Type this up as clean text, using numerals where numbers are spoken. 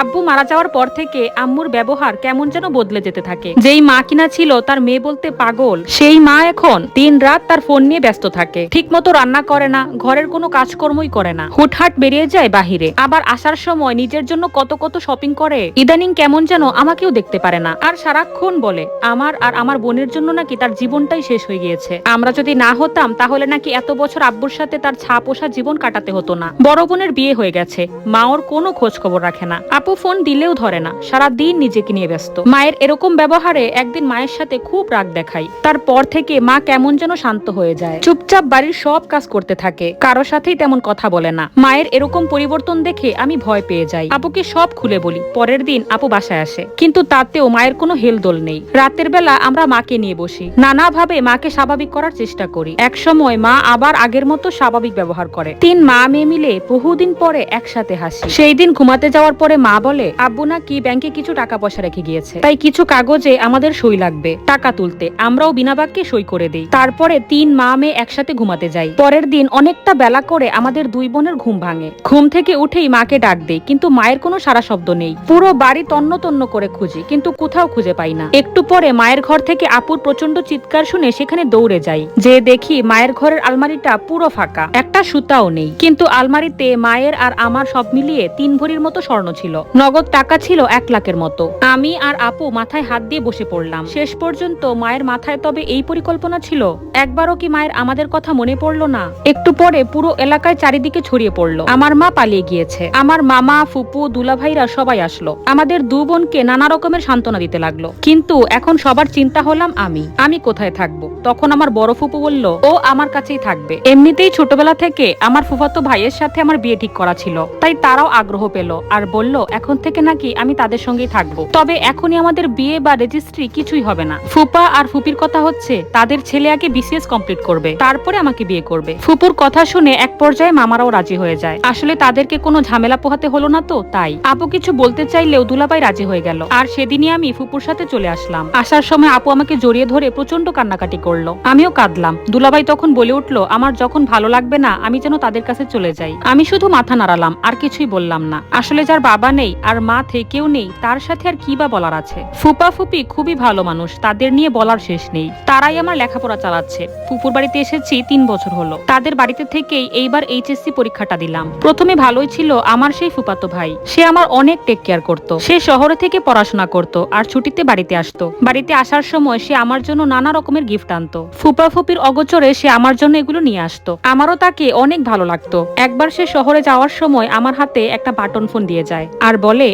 আব্বু মারা যাওয়ার পর থেকে আম্মুর ব্যবহার কেমন যেন বদলে যেতে থাকে। যেই মা কিনা ছিল তার মেয়ে বলতে পাগল, সেই মা এখন দিন রাত তার ফোন নিয়ে ব্যস্ত থাকে। ঠিক মতো রান্না করে না, ঘরের কোনো কাজকর্মই করে না, হুটহাট বেরিয়ে যায় বাহিরে। আবার আসার সময় নিজের জন্য কত কত শপিং করে। ইদানিং কেমন যেন আমাকেও দেখতে পারে না, আর সারাক্ষণ বলে আমার আর আমার বোনের জন্য নাকি তার জীবনটাই শেষ হয়ে গিয়েছে। আমরা যদি না হতাম তাহলে নাকি এত বছর আব্বুর সাথে তার ছাপোষা জীবন কাটাতে হতো না। বড় বোনের বিয়ে হয়ে গেছে, মা ওর কোনো খোঁজ খবর রাখে না। আপু ফোন দিলেও ধরে না, সারাদিন নিজেকে নিয়ে ব্যস্ত। মায়ের এরকম ব্যবহারে একদিন মায়ের সাথে খুব রাগ দেখাই। তারপর থেকে মা কেমন যেন শান্ত হয়ে যায়, চুপচাপ বাড়ির সব কাজ করতে থাকে, কারো সাথেই তেমন কথা বলে না। মায়ের এরকম পরিবর্তন দেখে আমি ভয় পেয়ে যাই। আপুকে সব খুলে বলি। পরের দিন আপু বাসায় আসে, কিন্তু তাতেও মায়ের কোনো হেলদোল নেই। রাতের বেলা আমরা মাকে নিয়ে বসি, নানাভাবে মাকে স্বাভাবিক করার চেষ্টা করি। এক সময় মা আবার আগের মতো স্বাভাবিক ব্যবহার করে। 3 মা মেয়ে মিলে বহুদিন পরে একসাথে হাসি। সেই দিন ঘুমাতে যাওয়ার পরে মা বলে আব্বু নাকি ব্যাংকে কিছু টাকা পয়সা রেখে গিয়েছে, তাই কিছু কাগজে আমাদের সই লাগবে টাকা তুলতে। আমরাও বিনা বাক্যে সই করে দেই। তারপরে 3 মা মেয়ে একসাথে ঘুমাতে যাই। পরের দিন অনেকটা বেলা করে আমাদের 2 বোনের ঘুম ভাঙে। ঘুম থেকে উঠেই মাকে ডাক দেই, কিন্তু মায়ের কোনো সারা শব্দ নেই। পুরো বাড়ি তন্ন তন্ন করে খুঁজি, কিন্তু কোথাও খুঁজে পাই না। একটু পরে মায়ের ঘর থেকে আপুর প্রচন্ড চিৎকার শুনে সেখানে দৌড়ে যাই। যে দেখি মায়ের ঘরের আলমারিটা পুরো ফাঁকা, একটা সুতাও নেই। কিন্তু আলমারিতে মায়ের আর আমার সব মিলিয়ে 3 ভরির মতো স্বর্ণ ছিল, নগদ টাকা ছিল 1 লাখের মতো। আমি আর আপু মাথায় হাত দিয়ে বসে পড়লাম। শেষ পর্যন্ত মায়ের মাথায় তবে এই পরিকল্পনা ছিল? একবারও কি মায়ের আমাদের কথা মনে পড়লো না? একটু পরে পুরো এলাকায় চারিদিকে ছড়িয়ে পড়লো আমার মা পালিয়ে গিয়েছে। আমার মামা, ফুপু, দুলাভাইরা সবাই আসলো, আমাদের 2 বোনকে নানা রকমের সান্ত্বনা দিতে লাগলো। কিন্তু এখন সবার চিন্তা হলাম আমি কোথায় থাকবো? তখন আমার বড় ফুপু বলল ও আমার কাছেই থাকবে। এমনিতেই ছোটবেলা থেকে আমার ফুফাতো ভাইয়ের সাথে আমার বিয়ে ঠিক করা ছিল, তাই তারাও আগ্রহ পেল আর বলল এখন থেকে নাকি আমি তাদের সঙ্গেই থাকবো। তবে এখনই আমাদের বিয়ে বা রেজিস্ট্রি কিছুই হবে না। ফুপা আর ফুপির কথা হচ্ছে তাদের ছেলে আগে বিসিএস কমপ্লিট করবে, তারপরে আমাকে বিয়ে করবে। ফুপুর কথা শুনে এক পর্যায়ে মামারাও রাজি হয়ে যায়। আসলে তাদেরকে কোনো ঝামেলা পোহাতে হলো না, তো তাই। আপু কিছু বলতে চাইলেও দুলাভাই রাজি হয়ে গেল। আর সেদিনই আমি ফুপুর সাথে চলে আসলাম। আসার সময় আপু আমাকে জড়িয়ে ধরে প্রচন্ড কান্নাকাটি করলো, আমিও কাঁদলাম। দুলাভাই তখন বলে উঠলো আমার যখন ভালো লাগবে না আমি যেন তাদের কাছে চলে যাই। আমি শুধু মাথা নাড়ালাম, আর কিছুই বললাম না। আসলে যার বাবা নেই আর মা থেকেও নেই, তার সাথে আর কি বা বলার আছে। ফুপা ফুপি খুবই ভালো মানুষ, তাদের নিয়ে বলার শেষ নেই। তারাই আমার লেখাপড়া চালাচ্ছে। ফুপুর বাড়িতে এসেছি 3 বছর হলো। তাদের বাড়িতে থেকেই এইবার এইচএসসি পরীক্ষাটা দিলাম। প্রথমে ভালোই ছিল আমার সেই ফুপাতো ভাই, সে আমার অনেক টেক কেয়ার করতো। সে শহরে থেকে পড়াশোনা করতো আর ছুটিতে বাড়িতে আসতো। বাড়িতে আসার সময় সে আমার জন্য নানা রকমের গিফট আনতো। ফুপা ফুপির অগোচরে সে আমার জন্য এগুলো নিয়ে আসতো। আমারও তাকে অনেক ভালো লাগতো। একবার সে শহরে যাওয়ার সময় আমার হাতে একটা বাটন ফোন দিয়ে যায় আর বলে